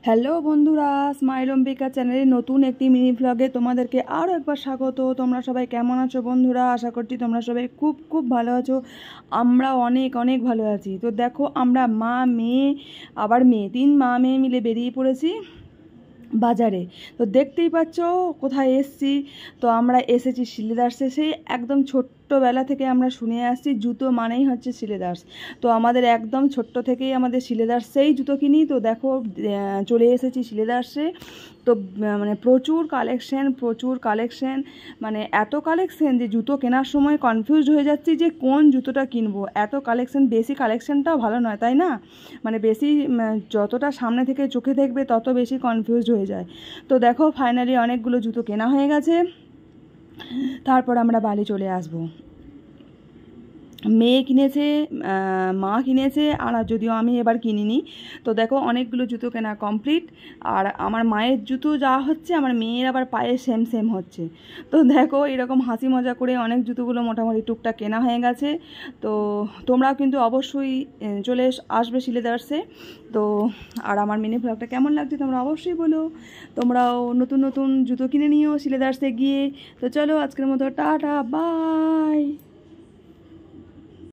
Hello বন্ধুরা, smile Ambika চ্যানেলে নতুন একটি মিনি ভ্লগে তোমাদেরকে আরও একবার স্বাগত। তোমরা সবাই কেমন আছো বন্ধুরা? আশা করছি তোমরা সবাই খুব খুব ভালো আছো। আমরা অনেক অনেক ভালো আছি। তো দেখো, আমরা মা মেয়ে আবার মেয়ে, মা মেয়ে মিলে বেরিয়ে পড়েছি বাজারে। তো দেখতেই পাচ্ছ কোথায় এসছি। তো আমরা এসেছি শিলেদার্সে। সেই একদম ছোট্টবেলা থেকে আমরা শুনে আসছি জুতো মানেই হচ্ছে শিলেদার্স। তো আমাদের একদম ছোট্ট থেকেই আমাদের শিলেদার্সেই জুতো কিনি। তো দেখো চলে এসেছি শিলেদার্সে। তো মানে প্রচুর কালেকশন, মানে এত কালেকশন যে জুতো কেনার সময় কনফিউজড হয়ে যাচ্ছি যে কোন জুতোটা কিনবো। এত কালেকশন, বেশি কালেকশনটাও ভালো নয়, তাই না? মানে বেশি যতটা সামনে থেকে চোখে দেখবে তত বেশি কনফিউজড হয়ে যায়। তো দেখো ফাইনালি অনেকগুলো জুতো কেনা হয়ে গেছে। তারপর আমরা বাড়ি চলে আসবো। মেয়ে কিনেছে, মা কিনেছে, আর যদিও আমি এবার কিনিনি। তো দেখো অনেকগুলো জুতো কেনা কমপ্লিট। আর আমার মায়ের জুতো যা হচ্ছে, আমার মেয়ের আবার পায়ে সেম সেম হচ্ছে। তো দেখো এরকম হাসি মজা করে অনেক জুতোগুলো মোটামুটি টুকটাক কেনা হয়ে গেছে। তো তোমরাও কিন্তু অবশ্যই চলে আসবে শিলেদার্সে। তো আর আমার মিনি ভ্লগটা কেমন লাগছে তোমরা অবশ্যই বলো। তোমরাও নতুন নতুন জুতো কিনে নিও শিলেদার্সে গিয়ে। তো চলো আজকের মতো টাটা, বাই।